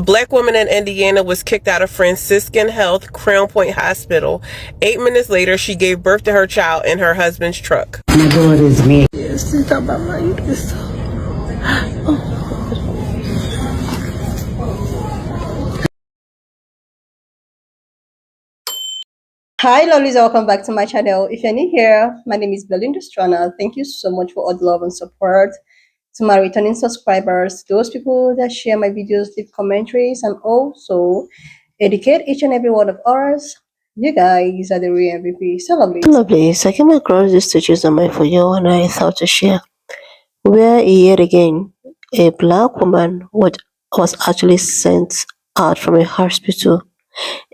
A black woman in Indiana was kicked out of Franciscan Health Crown Point Hospital. 8 minutes later, she gave birth to her child in her husband's truck. My daughter is me. Yes, it's about my uterus. Hi lovelies, welcome back to my channel. If you're new here, my name is Belinda Strana. Thank you so much for all the love and support. To my returning subscribers, those people that share my videos, leave commentaries, and also educate each and every one of us. You guys are the real MVP. So lovelies, I came across these stitches on my For You and I thought to share. Where yet again, a black woman was actually sent out from a hospital.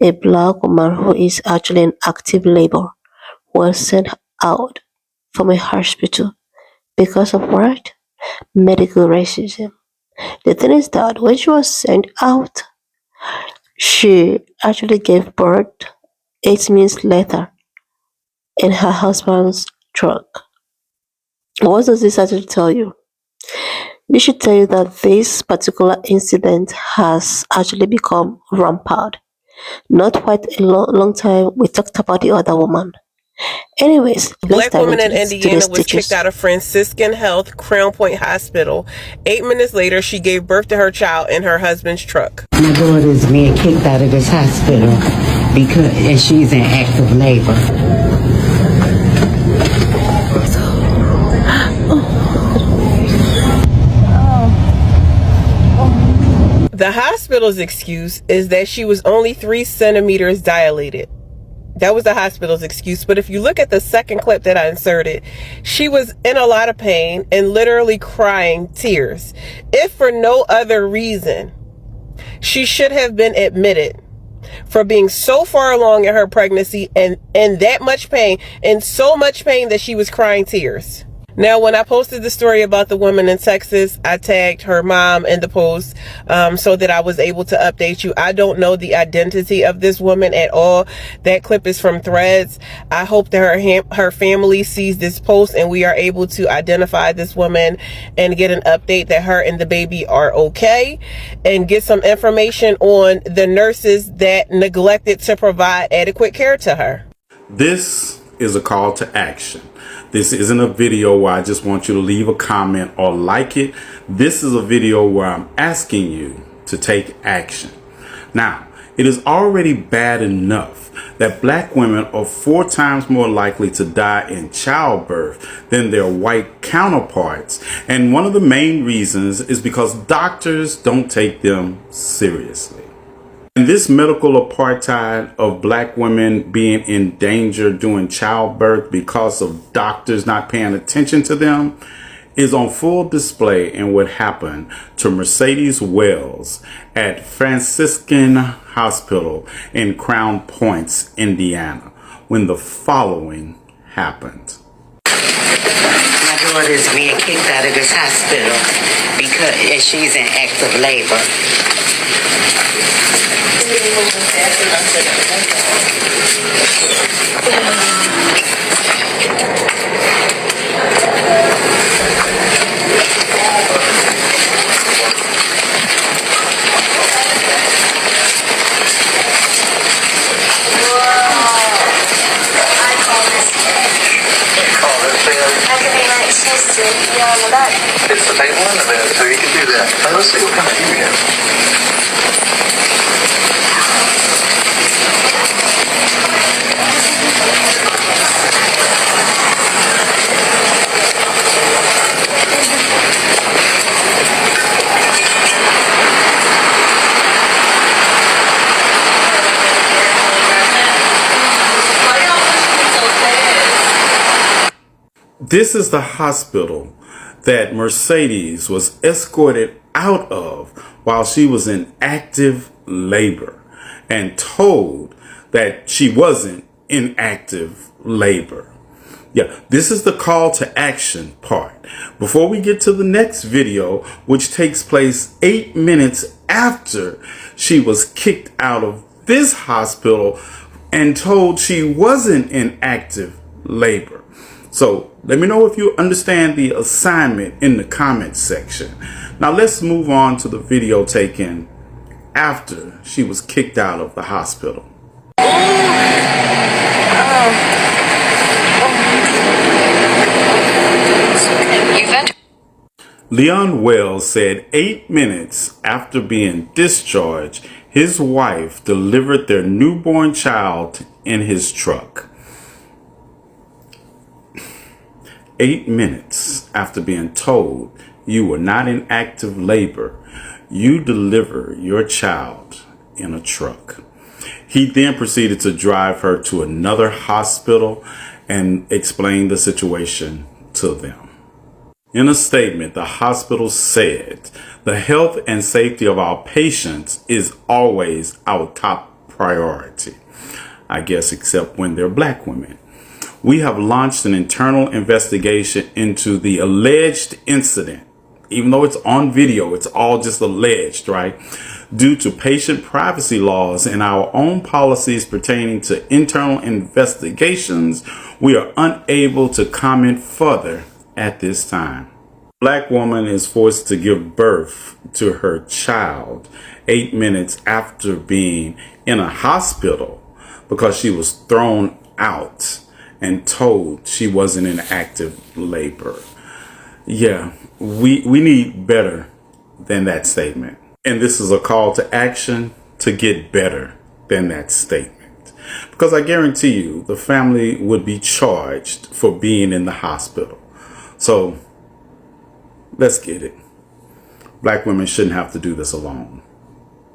A black woman who is actually in active labor was sent out from a hospital because of what? Medical racism. The thing is that when she was sent out, she actually gave birth 8 minutes later in her husband's truck. What does this actually tell you? This should tell you that this particular incident has actually become rampant. Not quite a long time we talked about the other woman. Anyways, a black woman in Indiana was kicked out of Franciscan Health Crown Point Hospital. 8 minutes later, she gave birth to her child in her husband's truck. My daughter is being kicked out of this hospital and she's in active labor. The hospital's excuse is that she was only 3 centimeters dilated. That was the hospital's excuse. But if you look at the second clip that I inserted, she was in a lot of pain and literally crying tears. If for no other reason, she should have been admitted for being so far along in her pregnancy and in that much pain, and so much pain that she was crying tears. Now, when I posted the story about the woman in Texas, I tagged her mom in the post so that I was able to update you. I don't know the identity of this woman at all. That clip is from Threads. I hope that her family sees this post and we are able to identify this woman and get an update that her and the baby are okay, and get some information on the nurses that neglected to provide adequate care to her. This is a call to action. This isn't a video where I just want you to leave a comment or like it. This is a video where I'm asking you to take action. Now, it is already bad enough that black women are 4 times more likely to die in childbirth than their white counterparts. And one of the main reasons is because doctors don't take them seriously. And this medical apartheid of black women being in danger during childbirth because of doctors not paying attention to them is on full display in what happened to Mercedes Wells at Franciscan Hospital in Crown Point, Indiana, when the following happened. My daughter is being kicked out of this hospital and she's in active labor. It's the table in the bed, so you can do that. Now let's see what kind of view we have. This is the hospital that Mercedes was escorted out of while she was in active labor and told that she wasn't in active labor. Yeah, this is the call to action part. Before we get to the next video, which takes place 8 minutes after she was kicked out of this hospital and told she wasn't in active labor. So let me know if you understand the assignment in the comments section. Now let's move on to the video taken after she was kicked out of the hospital. Leon Wells said 8 minutes after being discharged, his wife delivered their newborn child in his truck. 8 minutes after being told you were not in active labor, you deliver your child in a truck. He then proceeded to drive her to another hospital and explain the situation to them. In a statement, the hospital said, "The health and safety of our patients is always our top priority." I guess except when they're black women. "We have launched an internal investigation into the alleged incident." Even though it's on video, it's all just alleged, right? "Due to patient privacy laws and our own policies pertaining to internal investigations, we are unable to comment further at this time." Black woman is forced to give birth to her child 8 minutes after being in a hospital because she was thrown out and told she wasn't in active labor. Yeah, we need better than that statement. And this is a call to action to get better than that statement. Because I guarantee you the family would be charged for being in the hospital. So let's get it. Black women shouldn't have to do this alone.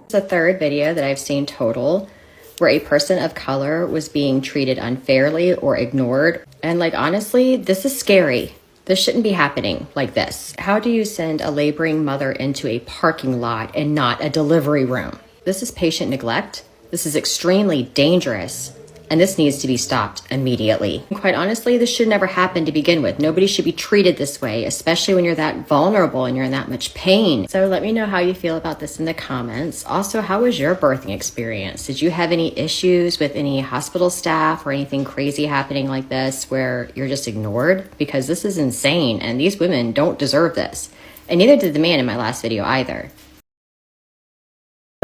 It's the third video that I've seen total where a person of color was being treated unfairly or ignored. And like, honestly, this is scary. This shouldn't be happening like this. How do you send a laboring mother into a parking lot and not a delivery room? This is patient neglect. This is extremely dangerous. And this needs to be stopped immediately. And quite honestly, this should never happen to begin with. Nobody should be treated this way, especially when you're that vulnerable and you're in that much pain. So let me know how you feel about this in the comments. Also, how was your birthing experience? Did you have any issues with any hospital staff or anything crazy happening like this where you're just ignored? Because this is insane and these women don't deserve this. And neither did the man in my last video either.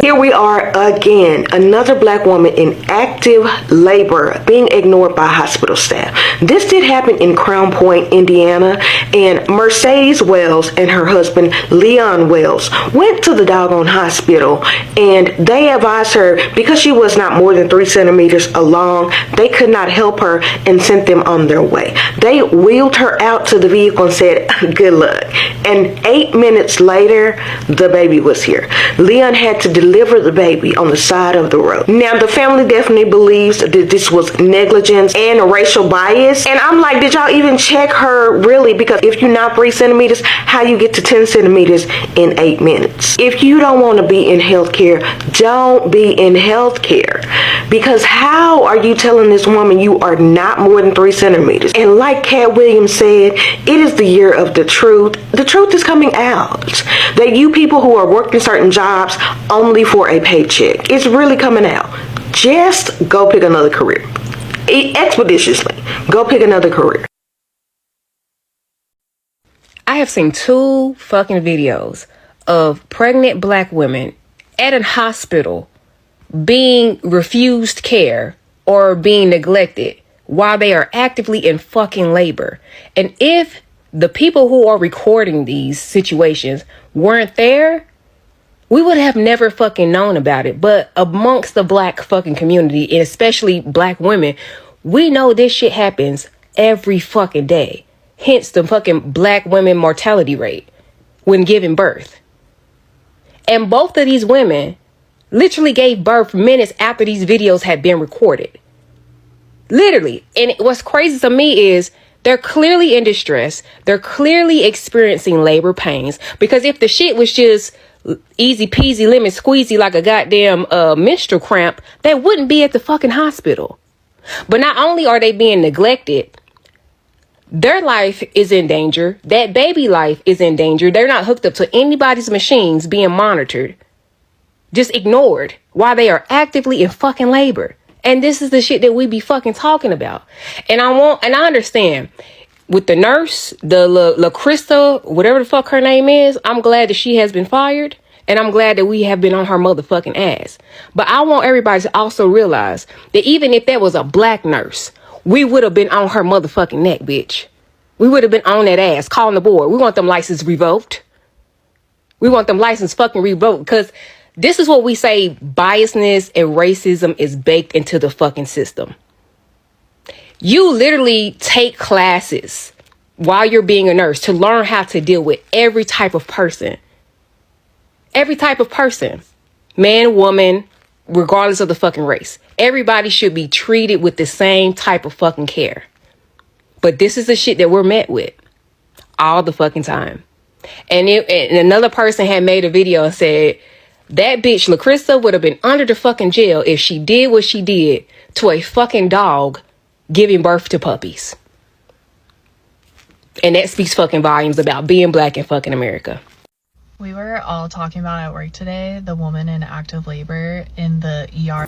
Here we are again, another black woman in active labor being ignored by hospital staff. This did happen in Crown Point, Indiana, and Mercedes Wells and her husband, Leon Wells, went to the doggone hospital and they advised her because she was not more than 3 centimeters along, they could not help her and sent them on their way. They wheeled her out to the vehicle and said, "Good luck." And 8 minutes later, the baby was here. Leon had to deliver the baby on the side of the road. Now, the family definitely believes that this was negligence and racial bias. And I'm like, did y'all even check her really? Because if you're not 3 centimeters, how you get to 10 centimeters in 8 minutes? If you don't want to be in healthcare, don't be in healthcare. Because how are you telling this woman you are not more than 3 centimeters? And like Cat Williams said, it is the year of the truth. The truth is coming out. That you people who are working certain jobs only for a paycheck, it's really coming out. Just go pick another career. Expeditiously, go pick another career. I have seen 2 fucking videos of pregnant black women at a hospital being refused care or being neglected while they are actively in fucking labor. And if the people who are recording these situations weren't there, we would have never fucking known about it. But amongst the black fucking community, and especially black women, we know this shit happens every fucking day. Hence the fucking black women mortality rate when giving birth. And both of these women literally gave birth minutes after these videos had been recorded. Literally. And what's crazy to me is they're clearly in distress. They're clearly experiencing labor pains. Because if the shit was just easy peasy lemon squeezy like a goddamn menstrual cramp, they wouldn't be at the fucking hospital. But not only are they being neglected, their life is in danger. That baby life is in danger. They're not hooked up to anybody's machines being monitored. Just ignored while they are actively in fucking labor. And this is the shit that we be fucking talking about. And I understand with the nurse, the La Krista, whatever the fuck her name is, I'm glad that she has been fired. And I'm glad that we have been on her motherfucking ass. But I want everybody to also realize that even if that was a black nurse, we would have been on her motherfucking neck, bitch. We would have been on that ass, calling the board. We want them licenses revoked. We want them licenses fucking revoked. Because this is what we say, biasness and racism is baked into the fucking system. You literally take classes while you're being a nurse to learn how to deal with every type of person. Every type of person, man, woman, regardless of the fucking race. Everybody should be treated with the same type of fucking care. But this is the shit that we're met with all the fucking time. And another person had made a video and said, that bitch LaCrista would have been under the fucking jail if she did what she did to a fucking dog giving birth to puppies. And that speaks fucking volumes about being black in fucking America. We were all talking about at work today, the woman in active labor in the ER.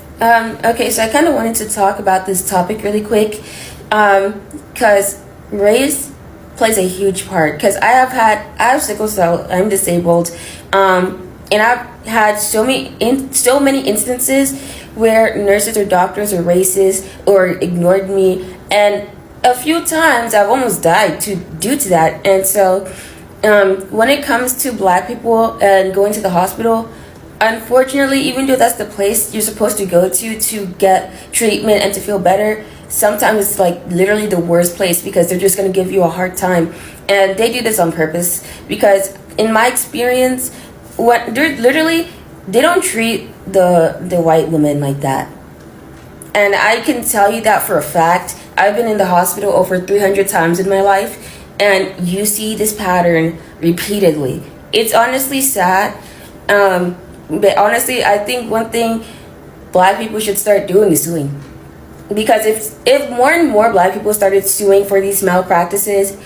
Okay, so I kind of wanted to talk about this topic really quick because race plays a huge part. Because I have sickle cell, I'm disabled, and I've had so many instances where nurses or doctors are racist or ignored me, and a few times I've almost died due to that. And so when it comes to black people and going to the hospital, unfortunately, even though that's the place you're supposed to go to get treatment and to feel better, sometimes it's like literally the worst place because they're just going to give you a hard time. And they do this on purpose because in my experience, they don't treat the white women like that. And I can tell you that for a fact. I've been in the hospital over 300 times in my life, and you see this pattern repeatedly. It's honestly sad, but honestly, I think one thing black people should start doing is suing. Because if more and more black people started suing for these malpractices,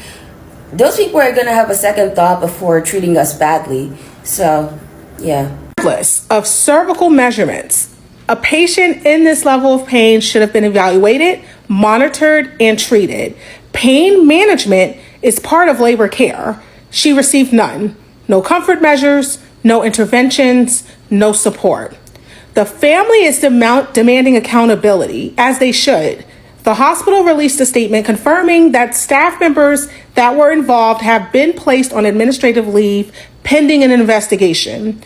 those people are going to have a second thought before treating us badly. So, yeah. Of cervical measurements, a patient in this level of pain should have been evaluated, monitored, and treated. Pain management is part of labor care. She received none. No comfort measures, no interventions, no support. The family is demanding accountability, as they should. The hospital released a statement confirming that staff members that were involved have been placed on administrative leave pending an investigation.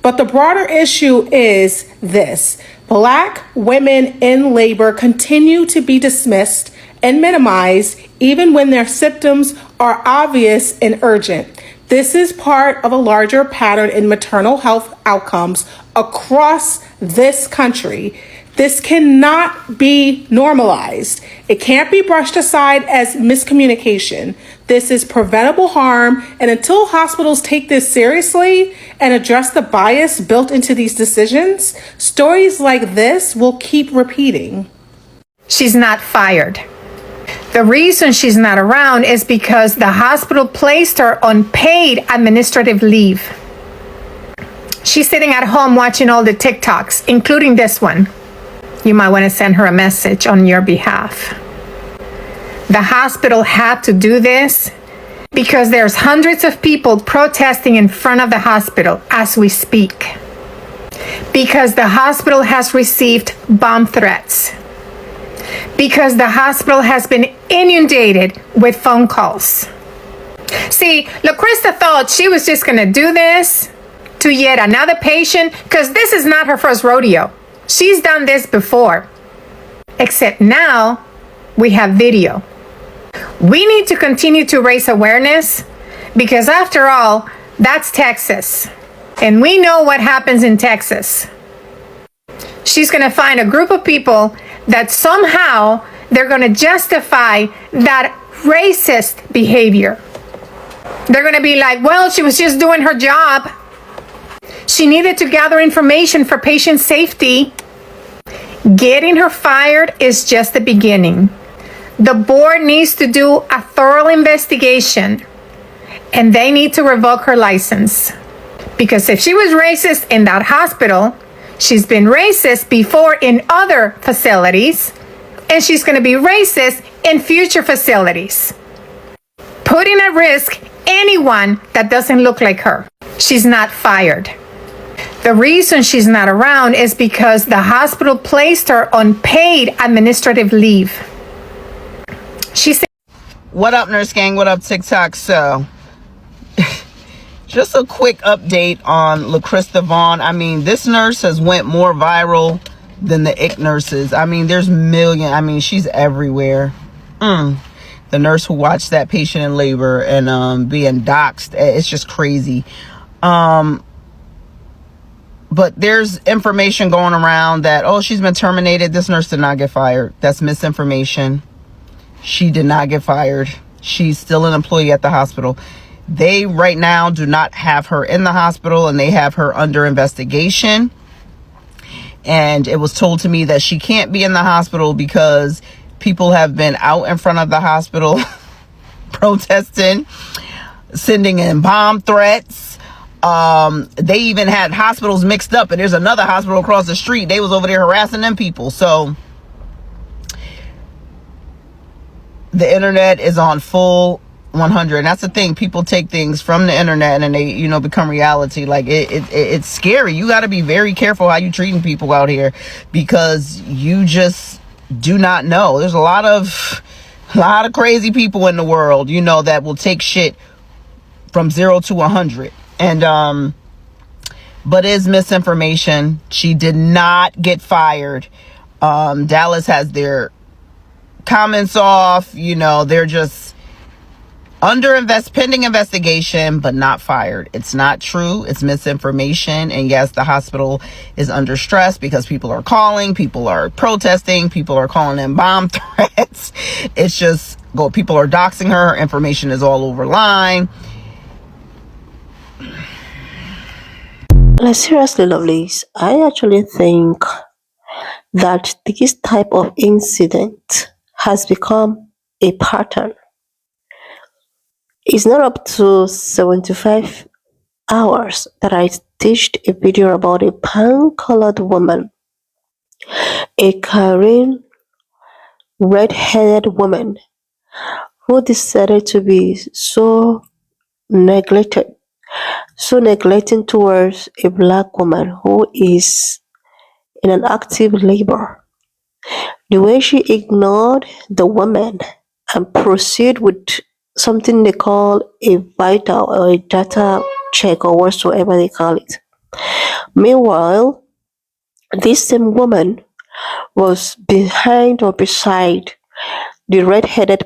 But the broader issue is this: Black women in labor continue to be dismissed and minimized even when their symptoms are obvious and urgent. This is part of a larger pattern in maternal health outcomes across this country. This cannot be normalized. It can't be brushed aside as miscommunication. This is preventable harm, and until hospitals take this seriously and address the bias built into these decisions, stories like this will keep repeating. She's not fired. The reason she's not around is because the hospital placed her on paid administrative leave. She's sitting at home watching all the TikToks, including this one. You might want to send her a message on your behalf. The hospital had to do this because there's hundreds of people protesting in front of the hospital as we speak. Because the hospital has received bomb threats. Because the hospital has been inundated with phone calls. See, LaCrista thought she was just going to do this to yet another patient because this is not her first rodeo. She's done this before. Except now we have video. We need to continue to raise awareness because after all, that's Texas. And we know what happens in Texas. She's going to find a group of people that somehow they're going to justify that racist behavior. They're going to be like, well, she was just doing her job. She needed to gather information for patient safety. Getting her fired is just the beginning. The board needs to do a thorough investigation, and they need to revoke her license. Because if she was racist in that hospital, she's been racist before in other facilities, and she's going to be racist in future facilities, putting at risk anyone that doesn't look like her. She's not fired. The reason she's not around is because the hospital placed her on paid administrative leave. She said, what up, Nurse Gang? What up, TikTok? So, just a quick update on LaCrista Vaughn. I mean, this nurse has went more viral than the ick nurses. I mean, there's she's everywhere. The nurse who watched that patient in labor and being doxxed, it's just crazy. But there's information going around that, oh, she's been terminated. This nurse did not get fired. That's misinformation. She did not get fired. She's still an employee at the hospital. They right now do not have her in the hospital, and they have her under investigation. And it was told to me that she can't be in the hospital because people have been out in front of the hospital protesting, sending in bomb threats. They even had hospitals mixed up, and there's another hospital across the street. They was over there harassing them people. So the internet is on full 100. And that's the thing. People take things from the internet and they, become reality. Like it's scary. You got to be very careful how you treating people out here, because you just do not know. There's a lot of crazy people in the world, that will take shit from 0 to 100. And but is misinformation. She did not get fired. Dallas has their comments off. They're just pending investigation, but not fired. It's not true. It's misinformation. And yes, the hospital is under stress because people are calling, people are protesting, people are calling in bomb threats. It's just people are doxing her. Information is all over line. Like, seriously, lovelies, I actually think that this type of incident has become a pattern. It's not up to 75 hours that I stitched a video about a pan-colored woman, a Karen red-headed woman who decided to be so neglecting towards a black woman who is in an active labor. The way she ignored the woman and proceed with something they call a vital or a data check or whatsoever they call it. Meanwhile, this same woman was behind or beside the red-headed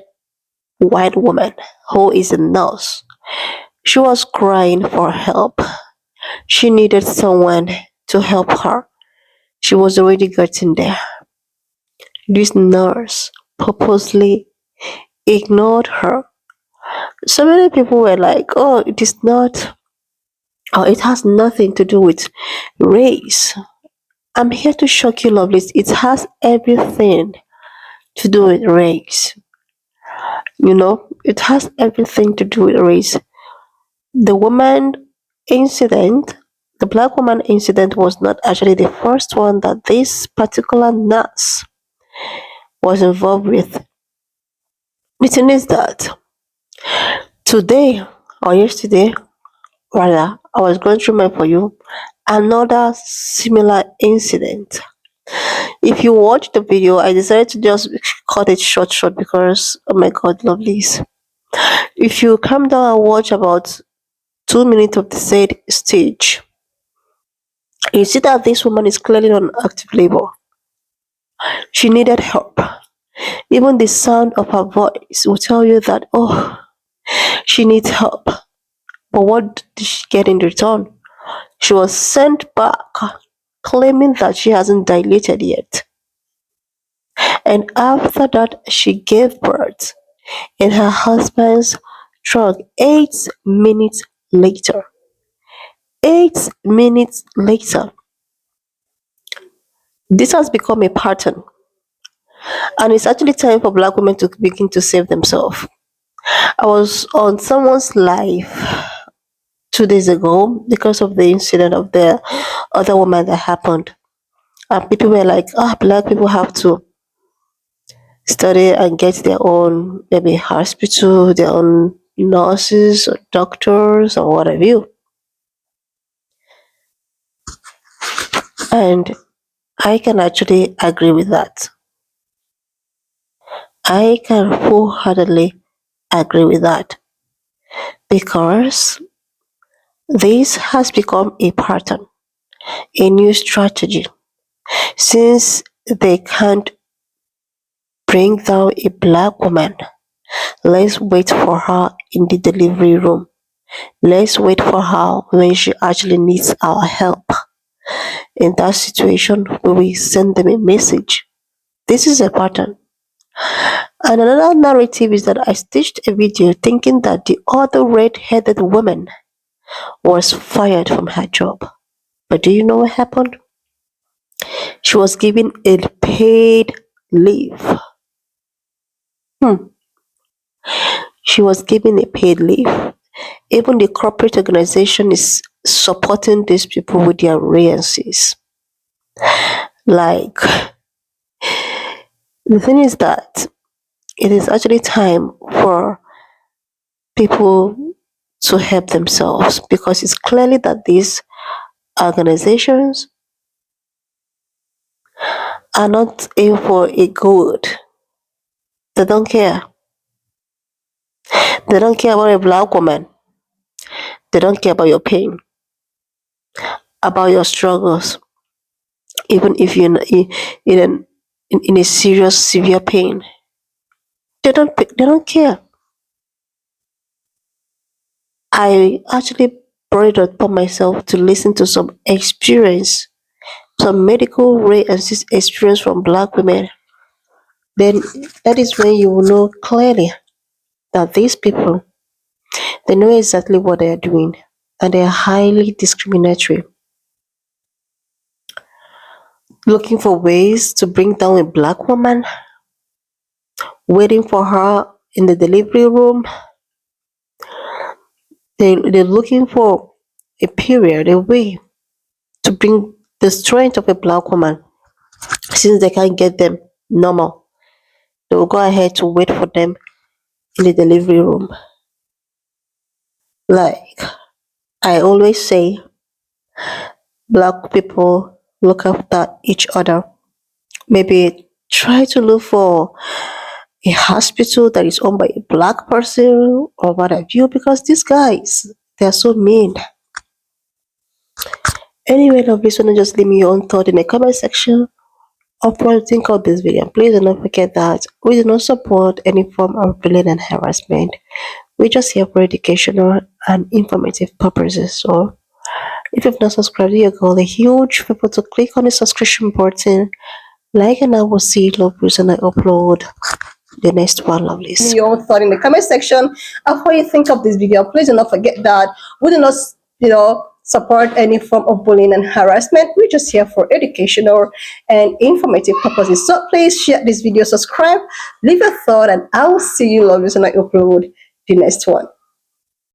white woman who is a nurse. She was crying for help. She needed someone to help her. She was already getting there. This nurse purposely ignored her. So many people were like, oh, it is not, or it has nothing to do with race. I'm here to shock you, lovelies. It has everything to do with race. It has everything to do with race. The black woman incident was not actually the first one that this particular nurse was involved with. The thing is that today or yesterday, rather, I was going through my For You, another similar incident. If you watch the video, I decided to just cut it short because, oh my god, lovelies. If you come down and watch about 2 minutes of the said stage, you see that this woman is clearly on active labor. She needed help. Even the sound of her voice will tell you that, oh, she needs help. But what did she get in return? She was sent back claiming that she hasn't dilated yet. And after that, she gave birth in her husband's truck 8 minutes later. 8 minutes later. This has become a pattern. And it's actually time for black women to begin to save themselves. I was on someone's live 2 days ago because of the incident of the other woman that happened. And people were like, black people have to study and get their own maybe hospital, their own nurses or doctors or what have you. And I can actually agree with that. I can wholeheartedly agree with that because this has become a pattern, a new strategy. Since they can't bring down a black woman, let's wait for her in the delivery room. Let's wait for her when she actually needs our help. In that situation, we will send them a message. This is a pattern. And another narrative is that I stitched a video thinking that the other red-headed woman was fired from her job. But do you know what happened? She was given a paid leave. She was given a paid leave. Even the corporate organization is supporting these people with their raises. Like, the thing is that it is actually time for people to help themselves because it's clearly that these organizations are not aiming for a good. They don't care. They don't care about a black woman. They don't care about your pain, about your struggles, even if you're in a serious, severe pain. They don't care. I actually brought it upon myself to listen to some experience, some medical experience from black women. Then that is when you will know clearly that these people, they know exactly what they are doing and they are highly discriminatory, looking for ways to bring down a black woman, waiting for her in the delivery room. They're looking for a period, a way to bring the strength of a black woman. Since they can't get them normal, they will go ahead to wait for them in the delivery room. Like I always say, black people look after each other. Maybe try to look for a hospital that is owned by a black person or what have you, because these guys, they are so mean. Anyway, lovely, so just leave me your own thought in the comment section of what you think of this video. Please do not forget that we do not support any form of bullying and harassment. We just here for educational and informative purposes. So if you've not subscribed to your goal, a huge favor to click on the subscription button, like, and I will see you lovelies when I upload the next one, lovelies. Your own thought in the comment section of what you think of this video. Please do not forget that we do not, support any form of bullying and harassment. We're just here for educational and informative purposes. So please share this video, subscribe, leave a thought, and I will see you lovelies when I upload the next one.